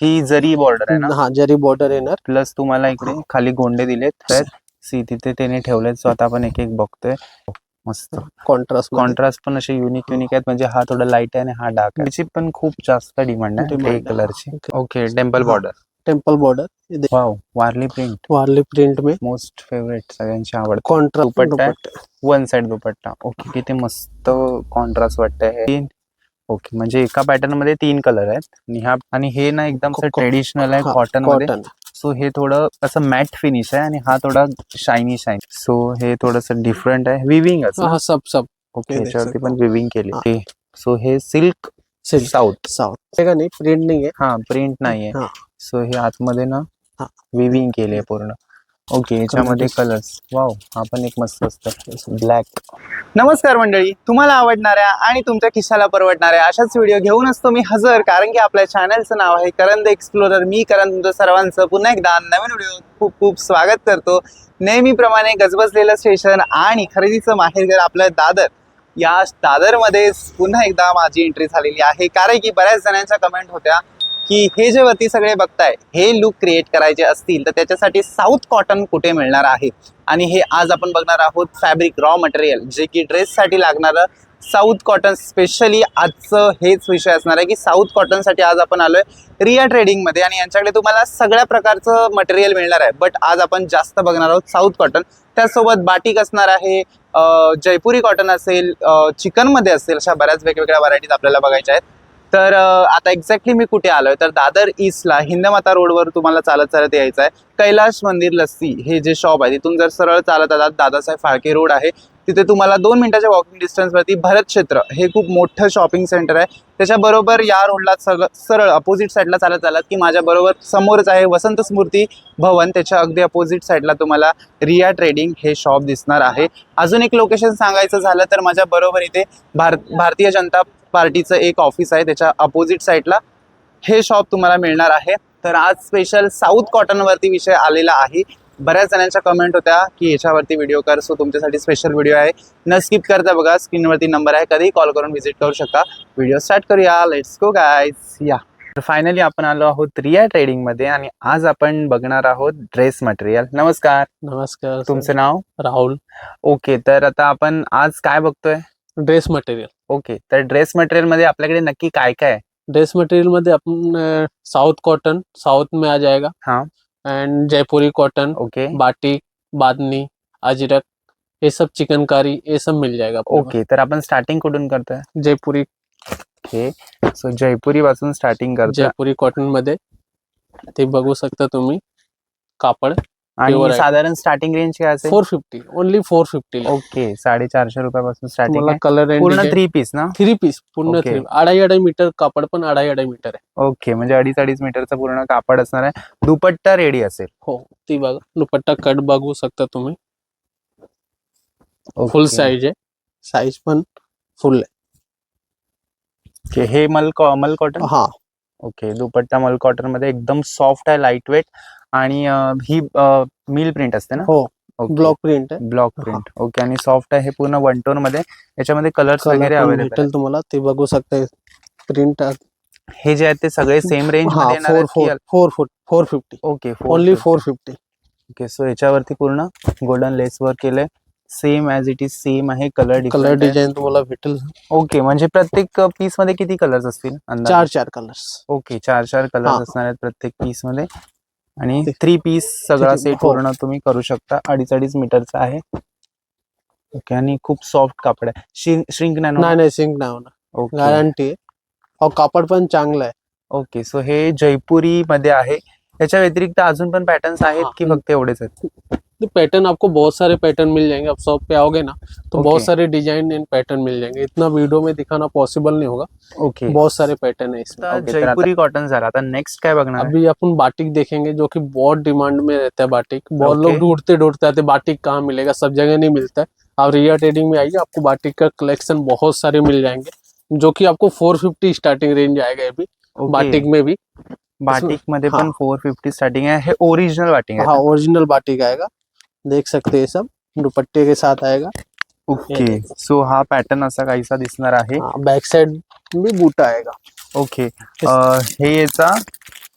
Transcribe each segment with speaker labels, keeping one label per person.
Speaker 1: ही जरी बॉर्डर आहे ना?
Speaker 2: हा जरी बॉर्डर येणार.
Speaker 1: प्लस तुम्हाला इकडे खाली गोंडे दिलेत. सी तिथे त्याने ठेवलेत. सो आता आपण एक एक बघतोय. मस्त कॉन्ट्रास्ट पण असे युनिक आहेत. म्हणजे हा थोडा लाईट आहे आणि हा डार्क आहे. त्याची पण खूप जास्त डिमांड आहे ग्रे कलरची. Okay, temple border.
Speaker 2: Temple border.
Speaker 1: Wow, Warli print.
Speaker 2: Warli print में
Speaker 1: मोस्ट फेवरेट, सगळ्यांची आवड.
Speaker 2: कॉन्ट्रास्ट
Speaker 1: दुपट्टा, वन साइड दुपट्टा. ओके, किती मस्त कॉन्ट्रास्ट वाटतंय. ओके, म्हणजे एका पॅटर्न मध्ये 3 कलर आहेत. आणि हे ना एकदम ट्रेडिशनल आहे कॉटन मध्ये. सो हे थोडं असं मॅट फिनिश आहे आणि हा थोडा शायनी. सो हे थोडस डिफरंट आहे. विविंग असं
Speaker 2: सब
Speaker 1: ओके, याच्यावरती पण विविंग केली. सो हे सिल्क साऊथ
Speaker 2: नाही, प्रिंट नाही आहे.
Speaker 1: हा, प्रिंट नाहीये. सो हे आतमध्ये ना विविंग केले पूर्ण. ओके, याच्यामध्ये कलर्स. वाव, हा पण एक मस्त असतं ब्लॅक. नमस्कार मंडळी, तुम्हाला आवडणाऱ्या आणि तुमच्या खिशाला परवडणाऱ्या अशाच व्हिडिओ घेऊन असतो मी हजर. कारण की आपल्या चॅनलचं नाव आहे करण द एक्सप्लोरर. मी करण तुमचं सर्वांचं पुन्हा एकदा नवीन व्हिडिओ खूप खूप स्वागत करतो. नेहमीप्रमाणे गजबजलेलं स्टेशन आणि खरेदीचं माहेरघर आपलं दादर. या दादरमध्ये पुन्हा एकदा माझी एंट्री झालेली आहे. कारण की बऱ्याच जणांच्या कमेंट होत्या की हे जे वरती सगळे बघताय हे लुक क्रिएट करायचे असतील तर त्याच्यासाठी साऊथ कॉटन कुठे मिळणार आहे. आणि हे आज आपण बघणार आहोत फॅब्रिक रॉ मटेरियल, जे की ड्रेससाठी लागणारं साऊथ कॉटन. स्पेशली आजचं हेच विषय असणार आहे की साऊथ कॉटनसाठी आज आपण आलोय रिया ट्रेडिंगमध्ये. आणि यांच्याकडे तुम्हाला सगळ्या प्रकारचं मटेरियल मिळणार आहे. बट आज आपण जास्त बघणार आहोत साऊथ कॉटन. त्याचसोबत बाटिक असणार आहे, जयपुरी कॉटन असेल, चिकनमध्ये असेल, अशा बऱ्याच वेगवेगळ्या व्हरायटीज आपल्याला बघायच्या आहेत. तर आता एक्झॅक्टली मी कुठे आलोय तर दादर ईस्टला हिंदमाता रोडवर तुम्हाला चालत चालत यायचं आहे. कैलाश मंदिर लस्सी हे जे शॉप आहे तिथून जर सरळ चालत आलात, दादासाहेब फाळके रोड आहे तिथे तुम्हाला 2 मिनिटाच्या वॉकिंग डिस्टन्सवरती भरत क्षेत्र हे खूप मोठं शॉपिंग सेंटर आहे. त्याच्याबरोबर या रोडला सरळ अपोजिट साईडला चालत आलात की माझ्या बरोबर समोरच आहे वसंत स्मृती भवन. त्याच्या अगदी अपोजिट साईडला तुम्हाला रिया ट्रेडिंग हे शॉप दिसणार आहे. अजून एक लोकेशन सांगायचं झालं तर माझ्या बरोबर इथे भारतीय जनता पार्टीचं एक ऑफिस आहे, त्याच्या अपोजिट साईडला हे शॉप तुम्हाला मिळणार आहे. तर आज स्पेशल साऊथ कॉटन वरती विषय आलेला आहे. बऱ्याच जणांच्या कमेंट होत्या की याच्यावरती व्हिडिओ कर. सो तुमच्यासाठी स्पेशल व्हिडिओ आहे, न स्किप करता बघा. स्क्रीनवरती नंबर आहे, कधीही कॉल करून व्हिजिट करू शकता. व्हिडिओ स्टार्ट करूया. Let's go guys. या, तर फायनली आपण आलो आहोत रिया ट्रेडिंग मध्ये आणि आज आपण बघणार आहोत ड्रेस मटेरियल. नमस्कार.
Speaker 2: नमस्कार.
Speaker 1: तुमचं नाव?
Speaker 2: राहुल.
Speaker 1: ओके, तर आता आपण आज काय बघतोय?
Speaker 2: Dress material.
Speaker 1: ओके, तर ड्रेस मटेरियल मध्ये आपल्याकडे नक्की काय काय आहे?
Speaker 2: ड्रेस मटेरियल मध्ये अपन साउथ कॉटन साउथ में आ जाएगा.
Speaker 1: हाँ.
Speaker 2: एंड जयपुरी कॉटन.
Speaker 1: ओके.
Speaker 2: बाटिक, बादनी, अजरक, ये सब चिकनकारी ये सब मिल जाएगा.
Speaker 1: ओके, तर आपण स्टार्टिंग कुठून करतोय?
Speaker 2: जयपुरी.
Speaker 1: ओके, सो जयपुरी पासून स्टार्टिंग करतोय.
Speaker 2: जयपुरी कॉटन मध्ये ते बघू शकता तुम्ही कापड.
Speaker 1: आणि साधारण स्टार्टिंग रेंज काय असेल?
Speaker 2: 450. ओनली 450.
Speaker 1: ओके, 450 रुपयापासून स्टार्टिंग आहे.
Speaker 2: कलर
Speaker 1: पूर्ण 3 पीस ना?
Speaker 2: 3 पीस पूर्ण 3. 2.5 मीटर कापड पण 2.5 मीटर आहे.
Speaker 1: ओके, म्हणजे 2.5 मीटरचं पूर्ण कापड असणार आहे. दुपट्टा रेडी असेल?
Speaker 2: हो, ती बघा दुपट्टा कट बघू शकता तुम्ही. फुल साइज आहे, साइज पण फुल आहे.
Speaker 1: ओके, हे मल कॉटन.
Speaker 2: हा.
Speaker 1: ओके, दुपट्टा मल कॉटन मध्ये एकदम सॉफ्ट आहे, लाईट वेट. आणि ही मिल प्रिंट असते ना?
Speaker 2: हो, ब्लॉक प्रिंट आहे.
Speaker 1: Block print. ओके, आणि सॉफ्ट आहे. हे पूर्ण 1 टोन मध्ये. याच्यामध्ये कलर्स वगैरे अवेलेबल
Speaker 2: आहे तुम्हाला, ते बघू शकता. प्रिंट
Speaker 1: हे जे आहेत ते सगळे सेम रेंज मध्ये येणार आहेत?
Speaker 2: 450.
Speaker 1: Okay,
Speaker 2: only 450.
Speaker 1: ओके, सो याच्यावरती पूर्ण गोल्डन लेस वर्क केलंय. Same as it is same आहे. कलर
Speaker 2: डिझाईन तुम्हाला भेटेल.
Speaker 1: ओके, म्हणजे प्रत्येक पीस मध्ये किती कलर्स असतील?
Speaker 2: 4 कलर्स.
Speaker 1: ओके, 4 कलर्स असणार आहेत प्रत्येक पीस मध्ये. आणि 3 पीस सगळा सेट पूर्ण तुम्ही करू शकता. 2.5 मीटरचा आहे. ओके, आणि खूप सॉफ्ट कापड आहे. श्रिंक
Speaker 2: नाही श्रिंक नाही होणार. गॅरंटी आहे. और कापड पण चांगला आहे.
Speaker 1: ओके, सो हे जयपुरी मध्ये आहे. याच्या व्यतिरिक्त अजून पण पॅटर्न्स आहेत की फक्त एवढेच आहेत?
Speaker 2: पैटर्न आपको बहुत सारे पैटर्न मिल जाएंगे. आप शॉप पे आओगे ना तो बहुत सारे डिजाइन एंड पैटर्न मिल जाएंगे. इतना वीडियो में दिखाना पॉसिबल नहीं होगा.
Speaker 1: ओके,
Speaker 2: बहुत सारे पैटर्न है इसमें.
Speaker 1: जयपुरी कॉटन झाला. आता नेक्स्ट काय बघणार?
Speaker 2: अभी अपन बाटिक देखेंगे जो कि बहुत डिमांड में रहता है. बाटिक बहुत लोग ढूंढते आते बाटिक कहाँ मिलेगा, सब जगह नहीं मिलता है. आप रिया ट्रेडिंग में आइए, आपको बाटिक का कलेक्शन बहुत सारे मिल जाएंगे जो कि आपको 450 स्टार्टिंग रेंज आएगा. अभी बाटिक में भी,
Speaker 1: बाटिक मध्ये पण 450 स्टार्टिंग है. हे ओरिजिनल बाटिक है?
Speaker 2: हाँ, ओरिजिनल बाटिक आएगा. देख सकते हैं, सब दुपट्टे के साथ आएगा.
Speaker 1: ओके, सो हा पॅटर्न असा काहीसा दिसणार आहे.
Speaker 2: बैक साइड भी बूटा आएगा.
Speaker 1: ओके, हे याचा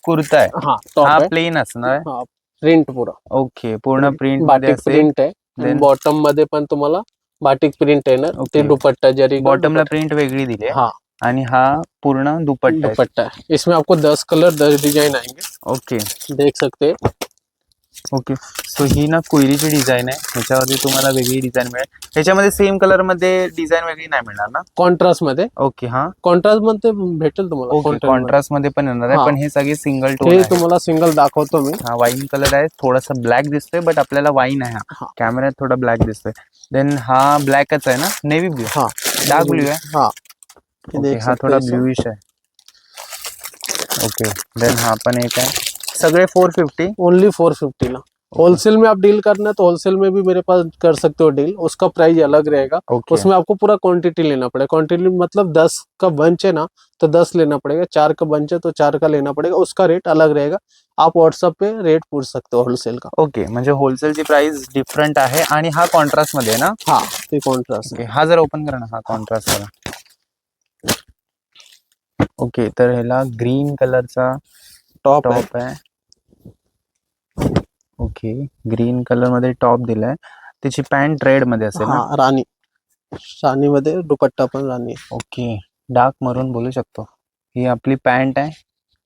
Speaker 1: कुर्ता आहे,
Speaker 2: हा टॉप
Speaker 1: हा
Speaker 2: आहे,
Speaker 1: प्लेन असणार.
Speaker 2: हा प्रिंट पुरा
Speaker 1: ओके, पूर्ण प्रिंट मध्ये
Speaker 2: बाटिक
Speaker 1: असेल.
Speaker 2: प्रिंट आहे.
Speaker 1: Then-
Speaker 2: बॉटम मध्ये पण तुम्हाला बाटिक प्रिंट येणार. ते
Speaker 1: Okay.
Speaker 2: दुपट्टा जरी का
Speaker 1: बॉटमला
Speaker 2: दुपट्टा.
Speaker 1: प्रिंट वेगळी दिली आहे
Speaker 2: हाँ
Speaker 1: आणि हा पूर्ण दुपट्टा आहे.
Speaker 2: दुपट्टा है. इसमें आपको 10 कलर 10 डिजाइन आएंगे,
Speaker 1: ओके
Speaker 2: देख सकते हैं.
Speaker 1: ओके. सो ही ना कोयरीची डिझाईन आहे, ह्याच्यावरती तुम्हाला वेगळी डिझाईन मिळेल. ह्याच्यामध्ये सेम कलर मध्ये डिझाईन वेगळी नाही मिळणार ना?
Speaker 2: कॉन्ट्रास्ट मध्ये,
Speaker 1: ओके, हा
Speaker 2: कॉन्ट्रास्ट मध्ये भेटेल तुम्हाला.
Speaker 1: ओके.
Speaker 2: contrast
Speaker 1: कॉन्ट्रास्ट मध्ये पण येणार आहे,
Speaker 2: हा.
Speaker 1: पण हे सगळे सिंगल टोन
Speaker 2: मध्ये. हे
Speaker 1: आहे.
Speaker 2: तुम्हाला सिंगल दाखवतो मी.
Speaker 1: हा वाईन कलर आहे, थोडासा ब्लॅक दिसतोय, बट आपल्याला वाईन आहे. हा
Speaker 2: हा.
Speaker 1: कॅमेऱ्यात थोडा ब्लॅक दिसतोय. देन हा ब्लॅकच आहे ना, नेव्ही ब्ल्यू.
Speaker 2: हा
Speaker 1: डार्क ब्ल्यू आहे.
Speaker 2: हा
Speaker 1: ओके, हा थोडा ब्ल्यूइश आहे. ओके, देन हा पण एक आहे. सगळे 450.
Speaker 2: ओनली 450 ला. होलसेल में आप डील करना है तो होलसेल में भी मेरे पास कर सकते हो डील, उसका प्राइस अलग रहेगा.
Speaker 1: ओके
Speaker 2: उसमें आपको पूरा क्वांटिटी लेना पड़ेगा. क्वांटिटी मतलब 10 का बंच है ना तो 10 लेना पड़ेगा, 4 का बंच है तो 4 का लेना पड़ेगा. उसका रेट अलग रहेगा. आप व्हाट्सएप पे रेट पूछ सकते हो होलसेल का.
Speaker 1: ओके, म्हणजे होलसेलची प्राइस डिफरंट आहे आणि हा कॉन्ट्रास्ट मध्ये आहे ना?
Speaker 2: हाँ ते कॉन्ट्रास्ट.
Speaker 1: ओके, हा जर ओपन करा ना, हा कॉन्ट्रास्ट वाला. ओके, तर ह्याला ग्रीन कलरचा
Speaker 2: टॉप है.
Speaker 1: टॉप आहे. ओके, ग्रीन कलर मध्ये टॉप दिलाय. त्याची पॅन्ट रेड मध्ये असेल ना?
Speaker 2: हाँ रानी, रानी मध्ये दुपट्टा पण रानी आहे.
Speaker 1: ओके, डार्क मरून बोलू शकतो. ही आपली पॅन्ट आहे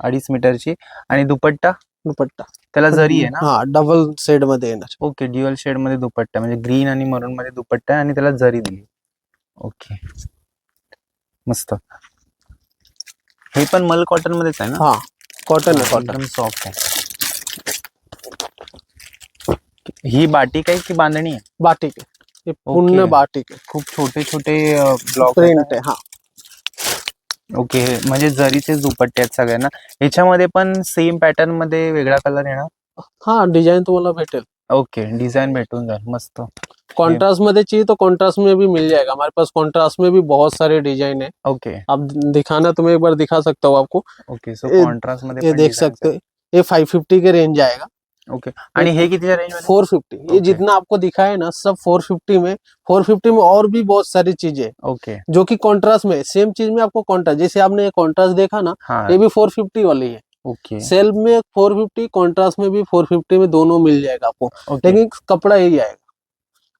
Speaker 1: 2.5 मीटरची आणि दुपट्टा
Speaker 2: दुपट्टा
Speaker 1: त्याला जरी आहे ना?
Speaker 2: हाँ डबल शेड मध्ये येणार.
Speaker 1: ओके, ड्युअल शेड मध्ये दुपट्टा, म्हणजे ग्रीन आणि मरून मध्ये दुपट्टा आहे आणि त्याला जरी दिली. ओके, मस्त. हे पण मल कॉटन मध्येच आहे ना?
Speaker 2: हाँ कॉटन है, कॉटन.
Speaker 1: एकदम सॉफ्ट आहे. ही बाटिक आहे की बांधणी आहे?
Speaker 2: बाटिक है, ये पूर्ण
Speaker 1: ओके.
Speaker 2: बाटिक है.
Speaker 1: खूप छोटे छोटे ब्लॉक
Speaker 2: प्रिंट है. हाँ
Speaker 1: ओके, म्हणजे जरीचे दुपट्टे आहेत सगळ्यांना. ह्याच्यामध्ये पण सेम पॅटर्न मध्ये वेगळा कलर येणार?
Speaker 2: हाँ डिजाइन तुम्हाला भेटेल.
Speaker 1: ओके, डिजाइन भेटून जाईल. मस्त.
Speaker 2: कॉन्ट्रास्ट में चाहिए तो कॉन्ट्रास्ट में भी मिल जाएगा. हमारे पास कॉन्ट्रास्ट में भी बहुत सारे डिजाइन है.
Speaker 1: ओके
Speaker 2: आप दिखाना तो मैं एक बार दिखा सकता हूँ आपको.
Speaker 1: ओके. सो
Speaker 2: ये-
Speaker 1: कॉन्ट्रास्ट मध्ये
Speaker 2: ये
Speaker 1: पण
Speaker 2: देख
Speaker 1: designs
Speaker 2: सकते हो. ये 550 के रेंज आएगा.
Speaker 1: आहेत. ओके, आणि हे कितीच्या रेंज मध्ये?
Speaker 2: 450. ये
Speaker 1: Okay.
Speaker 2: जितना आपको दिखा है ना सब 450 में और भी बहुत सारी चीजें
Speaker 1: ओके,
Speaker 2: जो कि कॉन्ट्रास्ट में सेम चीज में आपको कॉन्ट्रास्ट, जैसे आपने ये कॉन्ट्रास्ट देखा ना,
Speaker 1: हाँ
Speaker 2: ये भी 450 वाली है.
Speaker 1: ओके
Speaker 2: सेल्फ में 450, कॉन्ट्रास्ट में भी 450 में दोनों मिल जाएगा आपको.
Speaker 1: ओके.
Speaker 2: लेकिन कपड़ा यही आएगा.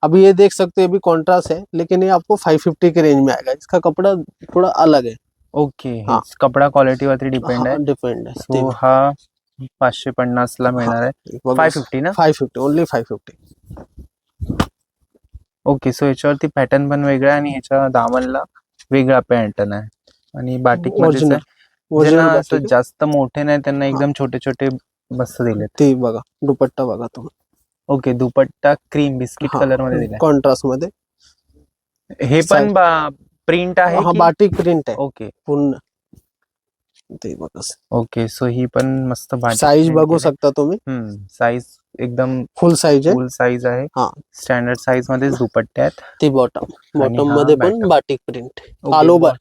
Speaker 2: अभी ये देख सकते हो, ये भी कॉन्ट्रास्ट है लेकिन ये आपको 550 के रेंज में आएगा. इसका कपड़ा थोड़ा अलग है.
Speaker 1: ओके,
Speaker 2: हाँ.
Speaker 1: हेच कपडा क्वालिटी वरती डिपेंड आहे.
Speaker 2: डिपेंड है.
Speaker 1: सो हा 550 ला मिळणार आहे. 550 ना?
Speaker 2: 550 ओनली 550.
Speaker 1: ओके, सो याच्यावरती पॅटर्न पण वेगळा आहे आणि ह्याच्या दामनला वेगळा पॅटर्न आहे आणि बाटिक मध्ये
Speaker 2: ओरिजिनल
Speaker 1: ज्यांना
Speaker 2: ओरिजिनल
Speaker 1: असं जास्त मोठे नाही त्यांना एकदम छोटे छोटे मस्त दिलेत.
Speaker 2: ते बघा दुपट्टा बघा तुम्ही.
Speaker 1: ओके, दुपट्टा क्रीम बिस्किट कलर मध्ये दिलाय.
Speaker 2: कॉन्ट्रास्ट मध्ये.
Speaker 1: हे पण प्रिंट आहे
Speaker 2: हा
Speaker 1: की?
Speaker 2: बाटिक प्रिंट आहे
Speaker 1: ओके
Speaker 2: पूर्ण. ते बघा
Speaker 1: ओके. सो ही पण मस्त बाटिक
Speaker 2: साईज
Speaker 1: print
Speaker 2: बघू
Speaker 1: केली.
Speaker 2: शकता तुम्ही.
Speaker 1: साईज एकदम
Speaker 2: फुल साईज आहे.
Speaker 1: फुल साईज आहे.
Speaker 2: हा.
Speaker 1: स्टँडर्ड साईज मध्येच दुपट्टे आहेत.
Speaker 2: ती बॉटम
Speaker 1: हा
Speaker 2: मध्ये पण
Speaker 1: bottom.
Speaker 2: Batik print all over.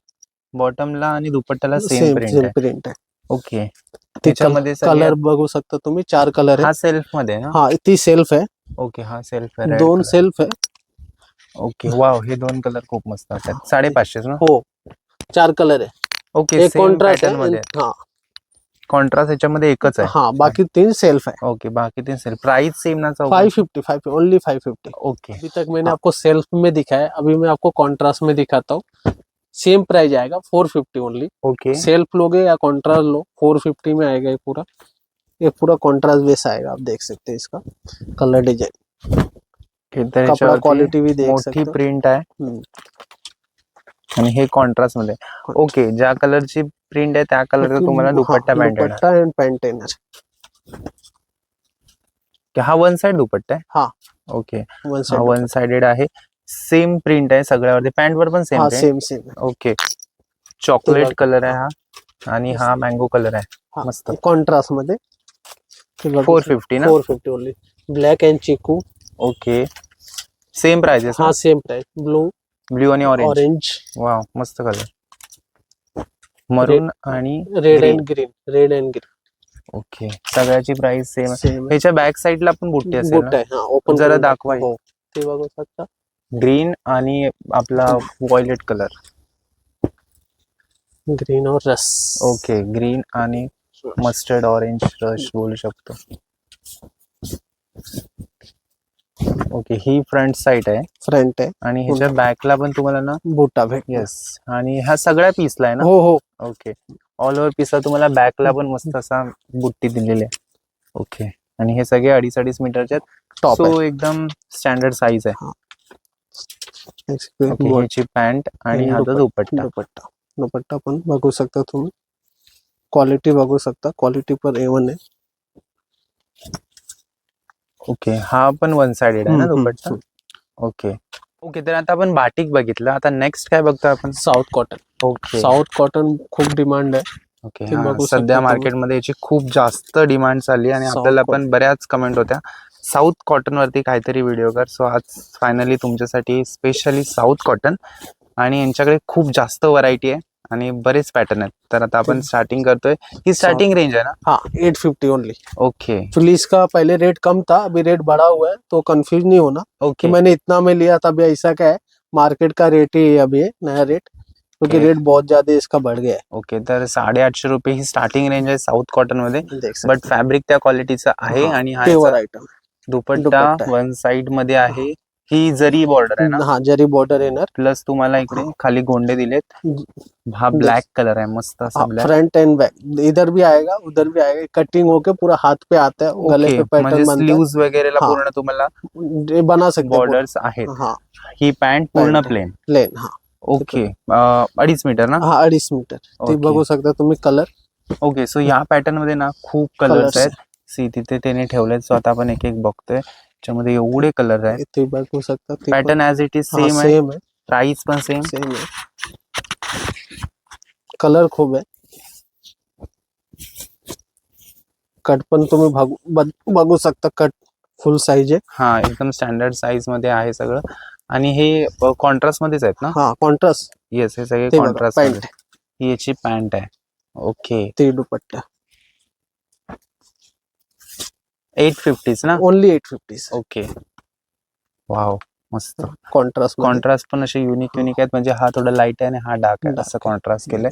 Speaker 1: बॉटमला आणि दुपट्ट्याला सेम
Speaker 2: सेम
Speaker 1: प्रिंट
Speaker 2: सेम
Speaker 1: आहे.
Speaker 2: प्रिंट आहे.
Speaker 1: ओके, त्याच्यामध्ये
Speaker 2: कलर बघू शकता तुम्ही. 4 कलर
Speaker 1: हा
Speaker 2: आहे.
Speaker 1: सेल्फ मध्ये ना?
Speaker 2: हा ती सेल्फ आहे.
Speaker 1: ओके, हा सेल्फ आहे.
Speaker 2: 2 सेल्फ आहे.
Speaker 1: ओके, वाव, हे 2 कलर खूप मस्त वाटतात. 550 ना?
Speaker 2: हो 4 कलर आहे.
Speaker 1: ओके,
Speaker 2: एक
Speaker 1: सेम
Speaker 2: कॉन्ट्रास्ट
Speaker 1: पॅटर्न मध्ये.
Speaker 2: आहे. हा
Speaker 1: कॉन्ट्रास्ट याच्यामध्ये एकच आहे.
Speaker 2: हाँ बाकी 3 सेल्फ है.
Speaker 1: ओके, बाकी 3 सेल्फ. प्राइस सेम ना?
Speaker 2: 550 ओनली 550.
Speaker 1: ओके
Speaker 2: अभी तक मैंने आपको सेल्फ में दिखाया, अभी मैं आपको कॉन्ट्रास्ट में दिखाता हूँ. सेम प्राइस आएगा 450 ओनली.
Speaker 1: ओके
Speaker 2: सेल्फ लोगे या कॉन्ट्रास्ट लो 450 में आएगा. ये पूरा कॉन्ट्रास्ट बेस आएगा. आप देख सकते हैं इसका कलर डिजाइन,
Speaker 1: तर
Speaker 2: कपड़ा
Speaker 1: याच्यावरती
Speaker 2: क्वालिटी भी देख सकते
Speaker 1: मोठी
Speaker 2: हो.
Speaker 1: प्रिंट आहे
Speaker 2: हम्म.
Speaker 1: आणि हे कॉन्ट्रास्ट मध्ये. ओके, ज्या कलरची प्रिंट आहे त्या कलरचा तुम्हाला दुपट्टा
Speaker 2: हाँ,
Speaker 1: पॅन्ट येणार.
Speaker 2: दुपट्टा एंड पैंट येणार.
Speaker 1: हा वन साइड दुपट्टा आहे.
Speaker 2: हा
Speaker 1: ओके,
Speaker 2: वन
Speaker 1: हा वन साइडेड आहे. सेम प्रिंट आहे सगळ्यावरती. पॅन्ट वर पण सेम
Speaker 2: हाँ
Speaker 1: print.
Speaker 2: Same same.
Speaker 1: Okay, chocolate
Speaker 2: बघा.
Speaker 1: कलर आहे हा आणि हा मँगो कलर आहे. मस्त.
Speaker 2: कॉन्ट्रास्ट मध्ये
Speaker 1: 450 ना?
Speaker 2: 450 only. Black and chikoo.
Speaker 1: Okay, same prices.
Speaker 2: हाँ सेम प्राइस. ब्लू
Speaker 1: ब्ल्यू आणि ऑरेंज.
Speaker 2: ऑरेंज
Speaker 1: वाव, मस्त कलर. मरून आणि
Speaker 2: red
Speaker 1: green.
Speaker 2: And green. Red and green
Speaker 1: okay, सगळ्याची प्राइस सेम आहे.
Speaker 2: सेम.
Speaker 1: ह्याच्या बॅक साइडला पण बुट्टी असेल
Speaker 2: बुट्टा
Speaker 1: ना?
Speaker 2: आहे. हा ओपन
Speaker 1: जरा दाखवा.
Speaker 2: हो ते बघू शकता.
Speaker 1: ग्रीन आणि आपला व्हायलेट कलर.
Speaker 2: ग्रीन और रस.
Speaker 1: ओके, ग्रीन आणि मस्टर्ड ऑरेंज रश बोलू शकतो. ओके, ही फ्रंट साइड आहे
Speaker 2: फ्रंट आहे
Speaker 1: आणि ह्याच्या बॅकला पण तुम्हाला ना
Speaker 2: बुट्टा भेट.
Speaker 1: येस, आणि ह्या सगळ्या पीसला आहे ना.
Speaker 2: हो हो.
Speaker 1: ओके, ऑल ओव्हर पीसला तुम्हाला बॅकला पण मस्त असा बुट्टी दिलेली आहे. ओके, आणि हे सगळे 2.5 मीटरचे
Speaker 2: टॉप
Speaker 1: सो एकदम स्टँडर्ड साईज आहे. ओके, ह्याची पॅन्ट आणि हा तो दुपट्टा.
Speaker 2: दुपट्टा दुपट्टा पण बघू शकता तुम्ही, क्वालिटी बघू शकता, क्वालिटी पण A1 आहे.
Speaker 1: ओके, हा पण वन साइडेड आहे ना दुपट्टा. ओके ओके, तर आता आपण बाटिक बघितलं, आता नेक्स्ट काय बघतो आपण?
Speaker 2: South cotton.
Speaker 1: Okay,
Speaker 2: south cotton खूप डिमांड आहे.
Speaker 1: ओके,
Speaker 2: ते बघू शकता
Speaker 1: सध्या
Speaker 2: तुम्ही.
Speaker 1: मार्केटमध्ये याची खूप जास्त डिमांड चालली आणि
Speaker 2: South
Speaker 1: आपल्याला
Speaker 2: cotton.
Speaker 1: पण बऱ्याच कमेंट होत्या साऊथ कॉटन वरती काहीतरी व्हिडिओ कर. सो आज फायनली तुमच्यासाठी स्पेशली साऊथ कॉटन, आणि यांच्याकडे खूप जास्त व्हरायटी आहे आणि बरेच पॅटर्न आहेत. तर आता आपण स्टार्टिंग करतोय. ही स्टार्टिंग रेंज आहे ना?
Speaker 2: हाँ 850 ओनली.
Speaker 1: ओके
Speaker 2: फ्लीस का पहले रेट कम था, अभी रेट बढ़ा हुआ है, तो कंफ्यूज नहीं होना कि
Speaker 1: ओके
Speaker 2: मैंने इतना में लिया था. अभी ऐसा क्या है, मार्केट का रेट ही है अभी ये, नया रेट, क्योंकि
Speaker 1: Okay.
Speaker 2: रेट बहुत ज्यादा इसका बढ़ गया है.
Speaker 1: ओके, तर 850 रुपये ही स्टार्टिंग रेंज आहे साऊथ कॉटन मध्ये.
Speaker 2: देख सकते
Speaker 1: बट फॅब्रिक त्या क्वालिटीचं आहे.
Speaker 2: हाँ,
Speaker 1: आणि हा
Speaker 2: प्योर
Speaker 1: याचा
Speaker 2: आइटम.
Speaker 1: दुपट्टा
Speaker 2: दुपट्टा आहे.
Speaker 1: वन साइड मध्ये आहे. ही जरी बॉर्डर आहे ना,
Speaker 2: हाँ जरी बॉर्डर येणार.
Speaker 1: प्लस तुम्हाला इकडे खाली गोंडे दिलेत. हा ब्लॅक कलर आहे, मस्त असा ब्लॅक.
Speaker 2: फ्रंट एंड बैक इधर भी आएगा उधर भी आएगा, कटिंग होके पूरा हाथ पे आता है, गले
Speaker 1: ओके,
Speaker 2: पे पैटर्न
Speaker 1: म्हणजे
Speaker 2: बनता
Speaker 1: स्लीव्स वगैरेला
Speaker 2: हाँ.
Speaker 1: पूर्ण तुम्हाला
Speaker 2: है, ये बना सकते हैं
Speaker 1: बॉर्डर्स आहेत.
Speaker 2: पूरा. हाँ
Speaker 1: ही पॅन्ट पूर्ण
Speaker 2: Pant.
Speaker 1: प्लेन.
Speaker 2: प्लेन. हाँ
Speaker 1: ओके, 2.5 मीटर ना.
Speaker 2: हाँ 2.5 मीटर. ते
Speaker 1: Okay.
Speaker 2: बघू शकता तुम्ही कलर.
Speaker 1: ओके, सो या पॅटर्न मध्ये ना खूप कलर्स
Speaker 2: Colours
Speaker 1: आहेत. सी तिथे त्याने ठेवलेत. सो आता आपण एक एक बघतोय. त्याच्यामध्ये एवढे कलर आहेत.
Speaker 2: ते बघू शकता.
Speaker 1: Pattern as it is same आहे.
Speaker 2: सेम आहे.
Speaker 1: प्राइस पण सेम.
Speaker 2: सेम आहे. कलर खूप आहे. कट पण तुम्ही बघू शकता, कट फुल साइज आहे.
Speaker 1: हा, एकदम स्टँडर्ड साईज मध्ये आहे सगळं. आणि हे कॉन्ट्रास्ट मध्येच आहेत ना?
Speaker 2: हा कॉन्ट्रास्ट.
Speaker 1: येस, हे सगळे
Speaker 2: ते बघा,
Speaker 1: कॉन्ट्रास्ट
Speaker 2: पॅन्ट.
Speaker 1: मध्ये. ही याची पॅन्ट आहे. ओके,
Speaker 2: ते दुपट्टा
Speaker 1: 850 ना.
Speaker 2: ओनली 850.
Speaker 1: ओके, वाव, मस्त.
Speaker 2: कॉन्ट्रास्ट
Speaker 1: कॉन्ट्रास्ट पण असे युनिक आहे. म्हणजे हा थोडा लाईट आहे आणि हा डार्क आहे, असं कॉन्ट्रास्ट केलंय.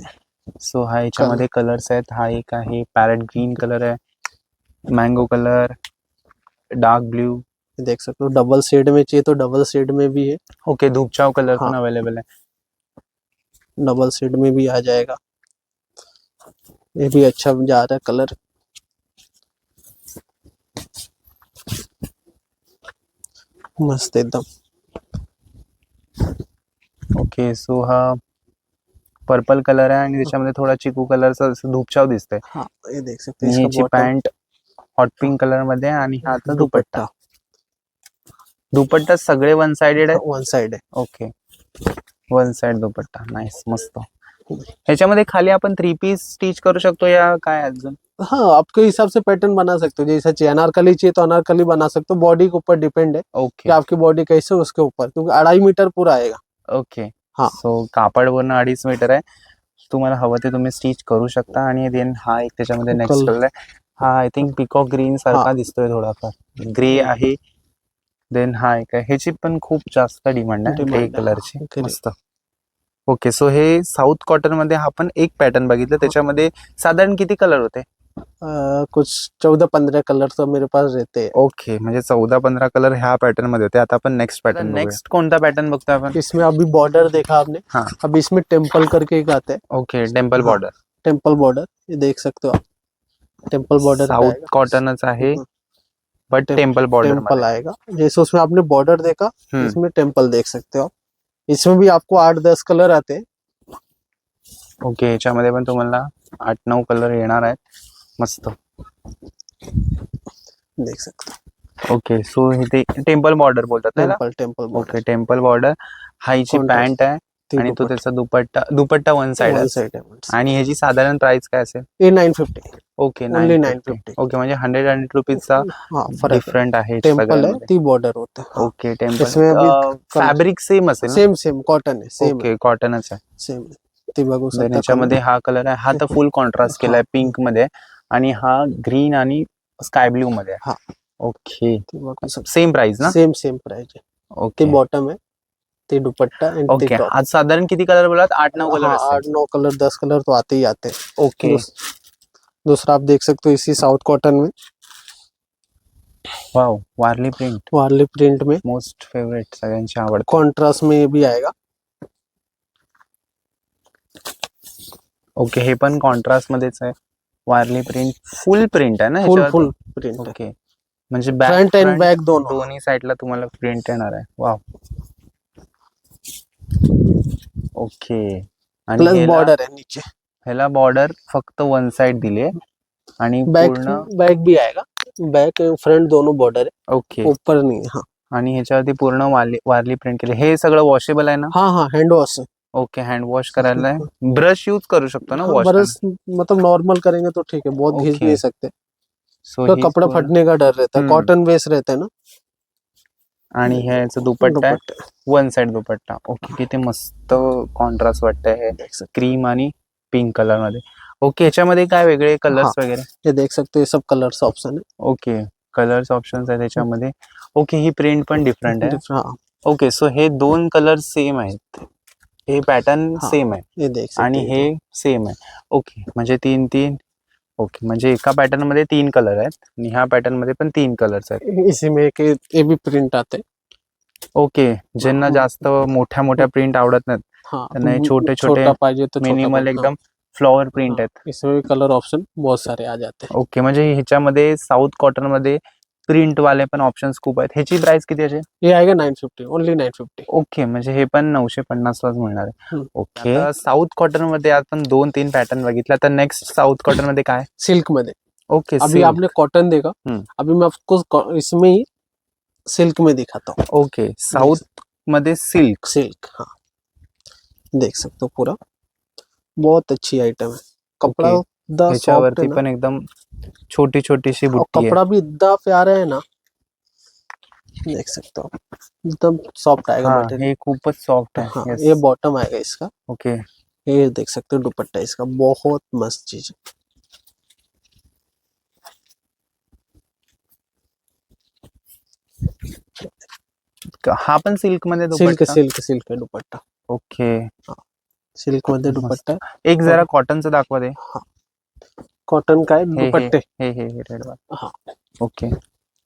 Speaker 1: सो हा याच्यामध्ये कलर्स आहेत. हा एक आहे पॅरेट ग्रीन कलर आहे, मँगो कलर, डार्क ब्ल्यू.
Speaker 2: देख सकते हो. डबल शेड में चाहिए तो डबल शेड में भी है.
Speaker 1: ओके, धूपचाव कलर
Speaker 2: हाँ.
Speaker 1: पण अवेलेबल आहे.
Speaker 2: डबल शेड में भी आ जाएगा. ये भी अच्छा जा रहा है कलर. मस्त एकदम.
Speaker 1: ओके, सो हा पर्पल कलर आहे आणि त्याच्यामध्ये थोडा चिकू कलरचा धूपचाव दिसतंय.
Speaker 2: हाँ ये देख सकते
Speaker 1: आणि
Speaker 2: हैं.
Speaker 1: ह्याची पॅन्ट हॉट पिंक कलर मध्ये आहे आणि हा दुपट्टा. दुपट्टा सगळे वन साइडेड आहे.
Speaker 2: वन साइड है.
Speaker 1: ओके, वन साइड दुपट्टा. नाईस, मस्त. ह्याच्यामध्ये खाली आपण 3 पीस स्टिच करू शकतो या काय अजून?
Speaker 2: हाँ आपके हिसाब से पैटर्न बना सकते हो. जैसा चाहिए अनारकली चाहिए तो अनारकली बना सकते हो. बॉडी के ऊपर डिपेंड है
Speaker 1: ओके
Speaker 2: कि आपकी बॉडी कैसे, उसके ऊपर, क्योंकि 2.5 मीटर पूरा आएगा.
Speaker 1: ओके.
Speaker 2: हा.
Speaker 1: सो कापड वरन 2.5 मीटर आहे. तुम्हाला हवं ते तुम्ही स्टिच करू शकता. आणि देन हा एक त्याच्यामध्ये नेक्स्ट कलर आहे. हा आय थिंक पिकॉक ग्रीन सारखा दिसतोय, थोडाफार ग्रे आहे. देन हा एक आहे, ह्याची पण खूप जास्त डिमांड आहे ग्रे कलरची. मस्त. ओके, सो हे साऊथ कॉटन मध्ये आपण एक पॅटर्न बघितलं. त्याच्यामध्ये साधारण किती कलर होते?
Speaker 2: कुछ 14-15 कलर तो मेरे पास रहते हैं.
Speaker 1: ओके, म्हणजे 14-15 कलर ह्या पॅटर्न मध्ये होते. आता आपण नेक्स्ट पॅटर्न, नेक्स्ट कोणता पॅटर्न बघतोय आपण?
Speaker 2: इसमें अभी बॉर्डर देखा आपने.
Speaker 1: हाँ.
Speaker 2: अब इसमें टेम्पल करके एक आता है.
Speaker 1: ओके, टेम्पल
Speaker 2: हाँ.
Speaker 1: बॉर्डर.
Speaker 2: टेम्पल बॉर्डर ये देख सकते हो आप. टेम्पल बॉर्डर
Speaker 1: साउथ कॉटनच आहे, बट टेम्पल बॉर्डर
Speaker 2: टेम्पल आएगा. जैसे उसमें आपने बॉर्डर देखा, इसमें टेम्पल देख सकते हो आप. इसमें भी आपको 8-10 कलर आते हैं.
Speaker 1: ओके, याच्यामध्ये पण तुम्हाला 8-9 कलर येणार आहेत. मस्त.
Speaker 2: देख सकते हो.
Speaker 1: ओके, सो हे ते टेम्पल बॉर्डर बोलतात ना?
Speaker 2: Temple border.
Speaker 1: Okay, temple border. हाईची पॅन्ट आहे आणि तो त्याचा दुपट्टा वन साइड आहे. आणि ह्याची साधारण प्राइस काय असेल?
Speaker 2: ये 950.
Speaker 1: Okay,
Speaker 2: Only
Speaker 1: 950. ओके, म्हणजे 100 रुपीजचा डिफरंट आहे.
Speaker 2: टेम्पल है, ती बॉर्डर होता है.
Speaker 1: ओके,
Speaker 2: इसमें
Speaker 1: टेम्पल
Speaker 2: अभी
Speaker 1: फॅब्रिक सेम असेल ना?
Speaker 2: सेम कॉटन है. सेम
Speaker 1: ओके, कॉटनच आहे.
Speaker 2: सेम ती बघू शकता.
Speaker 1: त्याच्यामध्ये हा कलर आहे. हा तर फुल कॉन्ट्रास्ट केलाय पिंक मध्ये, आणि हा ग्रीन आणि स्काय ब्ल्यू मध्ये आहे. ओके, सेम प्राइस ना?
Speaker 2: सेम प्राइस है.
Speaker 1: ओके,
Speaker 2: ते बॉटम है, ते दुपट्टा एंड ते
Speaker 1: ओके.
Speaker 2: टॉप.
Speaker 1: आज साधारण किती कलर बोलात? 8-9 कलर असतात.
Speaker 2: 8-9 कलर 10 कलर तो आते ही आते हैं.
Speaker 1: ओके,
Speaker 2: दूसरा आप देख सकते हो इसी साउथ कॉटन में,
Speaker 1: wow, Warli print,
Speaker 2: Warli print में
Speaker 1: मोस्ट फेवरेट, सगळ्यांची आवड.
Speaker 2: कॉन्ट्रास्ट में ये भी आएगा.
Speaker 1: ओके, हे पण कॉन्ट्रास्ट मध्येच आहे. वारली प्रिंट, फुल प्रिंट आहे ना
Speaker 2: फुल
Speaker 1: ह्याच्यावर?
Speaker 2: फुल प्रिंट है,
Speaker 1: ओके, म्हणजे बॅक
Speaker 2: फ्रंट एंड बैक दोनों.
Speaker 1: दोन्ही साइडला तुम्हाला प्रिंट येणार आहे. वाव. ओके, आणि
Speaker 2: प्लस बॉर्डर है नीचे,
Speaker 1: ह्याला बॉर्डर फक्त वन साइड दिली आहे आणि
Speaker 2: बैक
Speaker 1: पूर्ण.
Speaker 2: बैक भी आएगा, बैक फ्रंट दोनों बॉर्डर है,
Speaker 1: ओके,
Speaker 2: ऊपर नहीं है. हाँ
Speaker 1: आणि ह्याच्यावरती पूर्ण वारली प्रिंट केली. हे सगळं वॉशेबल आहे ना?
Speaker 2: हाँ हाँ, हैंड वॉश है.
Speaker 1: ओके, हँड वॉश करायला आहे. ब्रश यूज करू शकतो ना
Speaker 2: हाँ,
Speaker 1: वॉश?
Speaker 2: बरस मतलब नॉर्मल करेंगे तो ठीक है, बहुत घिस
Speaker 1: Okay.
Speaker 2: नहीं सकते,
Speaker 1: सो
Speaker 2: तो कपड़ा फटने का डर रहता है.
Speaker 1: हम्म.
Speaker 2: कॉटन बेस रहता है ना.
Speaker 1: आणि ह्याचं दुपट्टा आहे,
Speaker 2: दुपट्टा
Speaker 1: वन साइड दुपट्टा. ओके, किती मस्त कॉन्ट्रास्ट वाटतंय हे,
Speaker 2: देख सकते
Speaker 1: क्रीम आणि पिंक कलर मध्ये. ओके, ह्याच्यामध्ये काय वेगळे कलर्स वगैरे?
Speaker 2: ये देख सकते हो, ये सब कलर्स ऑप्शन है.
Speaker 1: ओके, कलर्स ऑप्शन्स आहेत त्याच्यामध्ये. ओके, ही प्रिंट पण डिफरंट आहे.
Speaker 2: हाँ,
Speaker 1: ओके, सो हे दोन कलर सेम आहेत, हे पॅटर्न
Speaker 2: हा.
Speaker 1: सेम आहे
Speaker 2: ये देख सकते
Speaker 1: आणि
Speaker 2: हो.
Speaker 1: हे सेम आहे. ओके, म्हणजे तीन तीन. ओके, म्हणजे एका पॅटर्न मध्ये 3 कलर आहेत आणि ह्या पॅटर्न मध्ये पण 3 कलर्स आहेत.
Speaker 2: इसी में एक ये भी प्रिंट आते हैं.
Speaker 1: ओके, ज्यांना जास्त मोठ्या मोठ्या प्रिंट आवडत नाहीत
Speaker 2: हाँ,
Speaker 1: त्यांना हे
Speaker 2: तो
Speaker 1: छोटे
Speaker 2: छोटा
Speaker 1: छोटे
Speaker 2: पाहिजे तो छोटा
Speaker 1: मिनिमल
Speaker 2: पाहिजे.
Speaker 1: एकदम फ्लॉवर प्रिंट आहेत.
Speaker 2: हाँ, इसमें भी कलर ऑप्शन बहुत सारे आ जाते हैं.
Speaker 1: ओके, म्हणजे ह्याच्यामध्ये साऊथ कॉटन मध्ये प्रिंट वाले पण ऑप्शन्स खूप आहेत. ह्याची प्राइस किती असेल?
Speaker 2: ये आएगा 950, ओनली 950.
Speaker 1: ओके, म्हणजे हे पण 950 लाच मिळणार आहे.
Speaker 2: हम्म.
Speaker 1: ओके, साऊथ कॉटन मध्ये आपण 2-3 पॅटर्न बघितला, तर नेक्स्ट साऊथ कॉटन मध्ये काय?
Speaker 2: सिल्क में.
Speaker 1: ओके,
Speaker 2: अभी आपने कॉटन देखा, अभी मैं आपको इसमें ही सिल्क में दिखाता हूँ.
Speaker 1: ओके, साऊथ मध्ये सिल्क.
Speaker 2: सिल्क, हाँ, देख सकते हो पूरा, बहुत अच्छी आइटम है. कपड़ा इतना सॉफ्ट
Speaker 1: ह्याच्यावरती
Speaker 2: है ना,
Speaker 1: पण एकदम छोटी छोटीशी
Speaker 2: और
Speaker 1: बुट्टी आहे.
Speaker 2: कपड़ा भी इतना प्यारा है ना, देख सकते हो, एकदम सॉफ्ट आएगा
Speaker 1: हाँ,
Speaker 2: मटेरियल.
Speaker 1: हे खूपच सॉफ्ट आहे.
Speaker 2: हाँ,
Speaker 1: Yes.
Speaker 2: ये बॉटम आएगा इसका.
Speaker 1: ओके,
Speaker 2: ये देख सकते हो दुपट्टा इसका, बहुत मस्त चीज है.
Speaker 1: हा पण सिल्क मध्ये
Speaker 2: सिल्क
Speaker 1: दुपट्टा?
Speaker 2: सिल्क सिल्क है दुपट्टा.
Speaker 1: ओके,
Speaker 2: सिल्क मध्ये
Speaker 1: मस्त.
Speaker 2: दुपट्टा है.
Speaker 1: एक जरा कॉटनचं दाखवा दे.
Speaker 2: कॉटन का है
Speaker 1: हे
Speaker 2: दुपट्टे.
Speaker 1: हे रेड वाला.
Speaker 2: हाँ.
Speaker 1: ओके,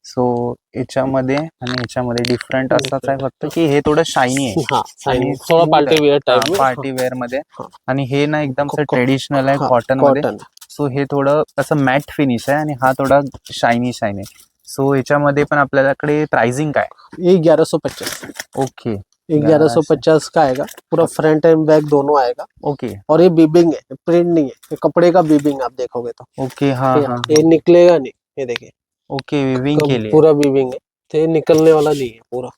Speaker 1: सो याच्यामध्ये आणि ह्याच्यामध्ये डिफरंट असाच आहे फक्त की हे थोडं शायनी आहे.
Speaker 2: हाँ,
Speaker 1: आणि
Speaker 2: थोड़ा पार्टी वेयर टाइप में.
Speaker 1: पार्टी वेअर मध्ये.
Speaker 2: हाँ.
Speaker 1: आणि हे ना एकदम
Speaker 2: को-
Speaker 1: ट्रेडिशनल आहे
Speaker 2: हाँ,
Speaker 1: कॉटन मध्ये.
Speaker 2: कॉटन.
Speaker 1: सो हे थोडं असं मॅट फिनिश आहे आणि हा थोडा शायनी आहे. सो याच्यामध्ये पण आपल्याकडे प्राइसिंग काय?
Speaker 2: ये 1150.
Speaker 1: ओके,
Speaker 2: 1150 का आएगा, पूरा फ्रंट एंड बैक दोनों आएगा.
Speaker 1: ओके,
Speaker 2: और ये बीबिंग है, प्रिंट नहीं है, ये कपड़े का बीबिंग आप देखोगे तो.
Speaker 1: ओके. हाँ
Speaker 2: ये-
Speaker 1: हाँ,
Speaker 2: ये निकलेगा नहीं, ये देखिए.
Speaker 1: ओके, विविंग केली.
Speaker 2: पूरा बीबिंग है, तो ये निकलने वाला नहीं है पूरा.